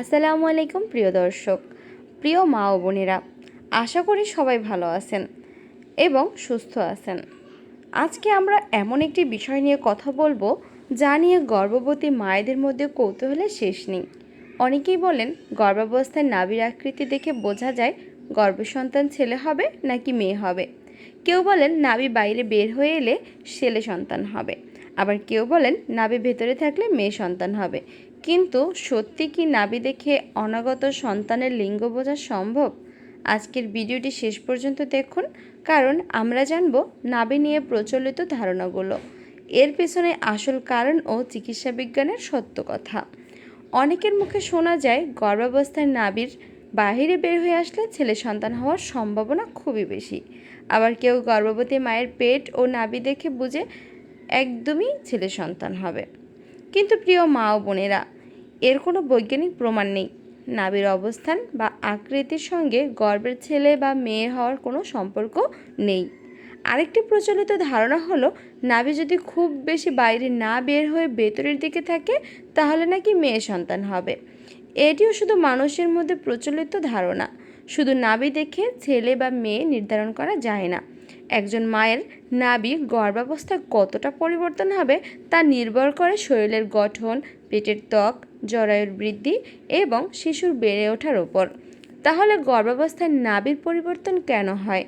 আসসালামু আলাইকুম প্রিয় দর্শক, প্রিয় মা ও বোনেরা, আশা করি সবাই ভালো আছেন এবং সুস্থ আছেন। আজকে আমরা এমন একটি বিষয় নিয়ে কথা বলবো যা নিয়ে গর্ভবতী মায়েদের মধ্যে কৌতূহলের শেষ নেই। অনেকেই বলেন গর্ভাবস্থায় নাভির আকৃতি দেখে বোঝা যায় গর্ভসন্তান ছেলে হবে নাকি মেয়ে হবে। কেউ বলেন নাভি বাইরে বের হয়ে এলে ছেলে সন্তান হবে, আবার কেউ বলেন নাভি ভেতরে থাকলে মেয়ে সন্তান হবে। কিন্তু সত্যি কি নাভি দেখে অনাগত সন্তানের লিঙ্গ বোঝা সম্ভব? আজকের ভিডিওটি শেষ পর্যন্ত দেখুন, কারণ আমরা জানব নাভি নিয়ে প্রচলিত ধারণাগুলো, এর পেছনে আসল কারণ ও চিকিৎসা বিজ্ঞানের সত্য কথা। অনেকের মুখে শোনা যায় গর্ভাবস্থায় নাভির বাহিরে বের হয়ে আসলে ছেলে সন্তান হওয়ার সম্ভাবনা খুবই বেশি। আবার কেউ গর্ভবতী মায়ের পেট ও নাভি দেখে বুঝে একদমই ছেলে সন্তান হবে। কিন্তু প্রিয় মা ও বোনেরা, এর কোনো বৈজ্ঞানিক প্রমাণ নেই। নাভির অবস্থান বা আকৃতির সঙ্গে গর্ভের ছেলে বা মেয়ে হওয়ার কোনো সম্পর্ক নেই। আরেকটি প্রচলিত ধারণা হলো নাভি যদি খুব বেশি বাইরে না বের হয়ে ভেতরের দিকে থাকে তাহলে নাকি মেয়ে সন্তান হবে। এটিও শুধু মানুষের মধ্যে প্রচলিত ধারণা। শুধু নাভি দেখে ছেলে বা মেয়ে নির্ধারণ করা যায় না। একজন মায়ের নাভি গর্ভাবস্থায় কতটা পরিবর্তন হবে তা নির্ভর করে শরীরের গঠন, পেটের ত্বক, জরায়ুর বৃদ্ধি এবং শিশুর বেড়ে ওঠার ওপর। তাহলে গর্ভাবস্থায় নাভির পরিবর্তন কেন হয়?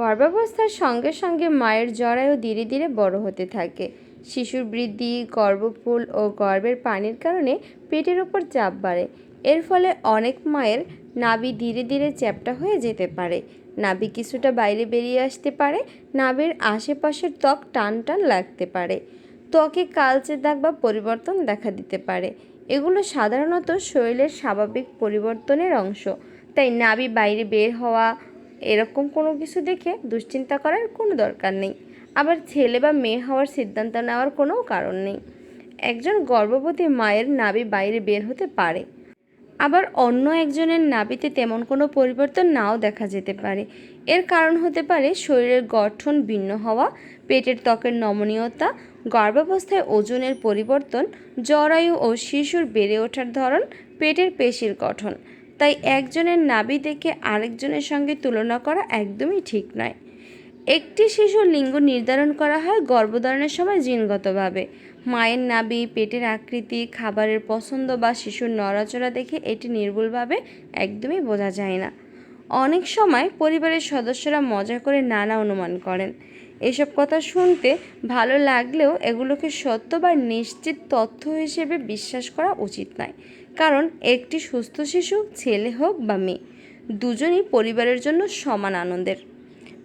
গর্ভাবস্থার সঙ্গে সঙ্গে মায়ের জরায়ু ধীরে ধীরে বড় হতে থাকে। শিশুর বৃদ্ধি, গর্ভফুল ও গর্ভের পানির কারণে পেটের ওপর চাপ বাড়ে। এর ফলে অনেক মায়ের নাভি ধীরে ধীরে চ্যাপ্টা হয়ে যেতে পারে। নাভি কিছুটা বাইরে বেরিয়ে আসতে পারে। নাভির আশেপাশের ত্বক টান টান লাগতে পারে। ত্বকে কালচে দাগ বা পরিবর্তন দেখা দিতে পারে। এগুলো সাধারণত শরীরের স্বাভাবিক পরিবর্তনের অংশ। তাই নাভি বাইরে বের হওয়া এরকম কোনো কিছু দেখে দুশ্চিন্তা করার কোনো দরকার নেই। আবার ছেলে বা মেয়ে হওয়ার সিদ্ধান্ত নেওয়ার কোনো কারণ নেই। একজন গর্ভবতী মায়ের নাভি বাইরে বের হতে পারে, আবার অন্য একজনের নাভিতে তেমন কোনো পরিবর্তন নাও দেখা যেতে পারে। এর কারণ হতে পারে শরীরের গঠন ভিন্ন হওয়া, পেটের ত্বকের নমনীয়তা, গর্ভাবস্থায় ওজনের পরিবর্তন, জরায়ু ও শিশুর বেড়ে ওঠার ধরন, পেটের পেশির গঠন। তাই একজনের নাভি দেখে আরেকজনের সঙ্গে তুলনা করা একদমই ঠিক নয়। একটি শিশুর লিঙ্গ নির্ধারণ করা হয় গর্ভধারণের সময় জিনগতভাবে। মায়ের নাভি, পেটের আকৃতি, খাবারের পছন্দ বা শিশুর নড়াচড়া দেখে এটি নির্ভুলভাবে একদমই বোঝা যায় না। অনেক সময় পরিবারের সদস্যরা মজা করে নানা অনুমান করেন। এসব কথা শুনতে ভালো লাগলেও এগুলোকে সত্য বা নিশ্চিত তথ্য হিসেবে বিশ্বাস করা উচিত নয়। কারণ একটি সুস্থ শিশু, ছেলে হোক বা মেয়ে, দুজনই পরিবারের জন্য সমান আনন্দের।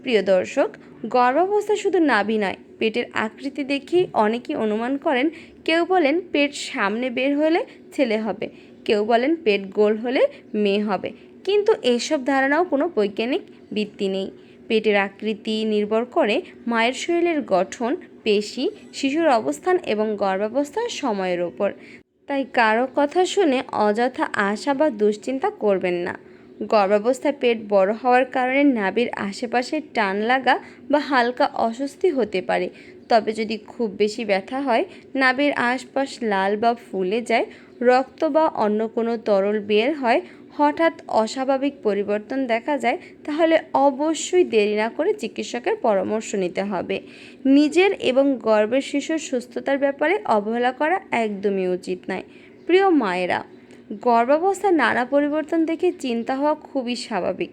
প্রিয় দর্শক, গর্ভাবস্থায় শুধু নাভি নয়, পেটের আকৃতি দেখেই অনেকেই অনুমান করেন। কেউ বলেন পেট সামনে বের হলে ছেলে হবে, কেউ বলেন পেট গোল হলে মেয়ে হবে। কিন্তু এসব ধারণাও কোনো বৈজ্ঞানিক ভিত্তি নেই। পেটের আকৃতি নির্ভর করে মায়ের শরীরের গঠন, পেশি, শিশুর অবস্থান এবং গর্ভাবস্থার সময়ের ওপর। তাই কারো কথা শুনে অযথা আশা বা দুশ্চিন্তা করবেন না। গর্ভাবস্থায় পেট বড় হওয়ার কারণে নাভির আশেপাশে টান লাগা বা হালকা অস্বস্তি হতে পারে। তবে যদি খুব বেশি ব্যথা হয়, নাভির আশপাশ লাল বা ফুলে যায়, রক্ত বা অন্য কোনো তরল বের হয়, হঠাৎ অস্বাভাবিক পরিবর্তন দেখা যায়, তাহলে অবশ্যই দেরি না করে চিকিৎসকের পরামর্শ নিতে হবে। নিজের এবং গর্ভের শিশুর সুস্থতার ব্যাপারে অবহেলা করা একদমই উচিত নয়। প্রিয় মায়েরা, গর্ভাবস্থায় নানা পরিবর্তন দেখে চিন্তা হওয়া খুবই স্বাভাবিক।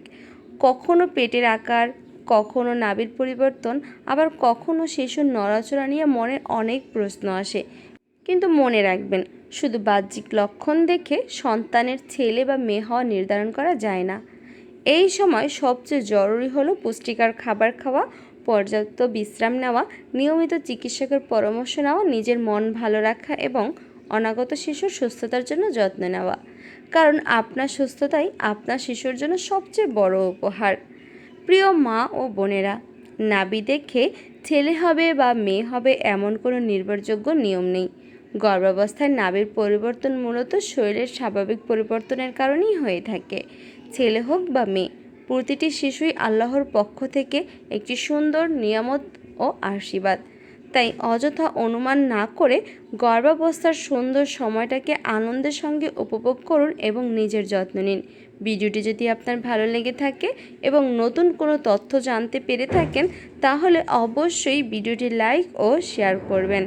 কখনো পেটের আকার, কখনো নাভির পরিবর্তন, আবার কখনো শিশুর নড়াচড়া নিয়ে মনে অনেক প্রশ্ন আসে। কিন্তু মনে রাখবেন, শুধু বাহ্যিক লক্ষণ দেখে সন্তানের ছেলে বা মেয়ে হওয়া নির্ধারণ করা যায় না। এই সময় সবচেয়ে জরুরি হলো পুষ্টিকর খাবার খাওয়া, পর্যাপ্ত বিশ্রাম নেওয়া, নিয়মিত চিকিৎসকের পরামর্শ নেওয়া, নিজের মন ভালো রাখা এবং অনাগত শিশুর সুস্থতার জন্য যত্ন নেওয়া। কারণ আপনার সুস্থতাই আপনার শিশুর জন্য সবচেয়ে বড় উপহার। প্রিয় মা ও বোনেরা, নাভি দেখে ছেলে হবে বা মেয়ে হবে এমন কোনো নির্ভরযোগ্য নিয়ম নেই। গর্ভাবস্থায় নাভির পরিবর্তন মূলত শরীরের স্বাভাবিক পরিবর্তনের কারণেই হয়ে থাকে। ছেলে হোক বা মেয়ে, প্রতিটি শিশুই আল্লাহর পক্ষ থেকে একটি সুন্দর নিয়ামত ও আশীর্বাদ। তাই অযথা অনুমান না করে গর্ভাবস্থার সুন্দর সময়টাকে আনন্দের সঙ্গে উপভোগ করুন এবং নিজের যত্ন নিন। ভিডিওটি যদি আপনার ভালো লেগে থাকে এবং নতুন কোনো তথ্য জানতে পেরে থাকেন তাহলে অবশ্যই ভিডিওটি লাইক ও শেয়ার করবেন।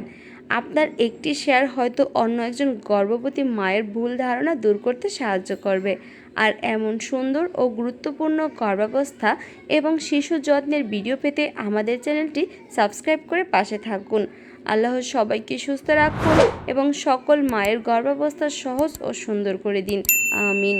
আপনার একটি শেয়ার হয়তো অন্য একজন গর্ভবতী মায়ের ভুল ধারণা দূর করতে সাহায্য করবে। আর এমন সুন্দর ও গুরুত্বপূর্ণ গর্ভাবস্থা এবং শিশু যত্নের ভিডিও পেতে আমাদের চ্যানেলটি সাবস্ক্রাইব করে পাশে থাকুন। আল্লাহ সবাইকে সুস্থ রাখুন এবং সকল মায়ের গর্ভাবস্থা সহজ ও সুন্দর করে দিন। আমিন।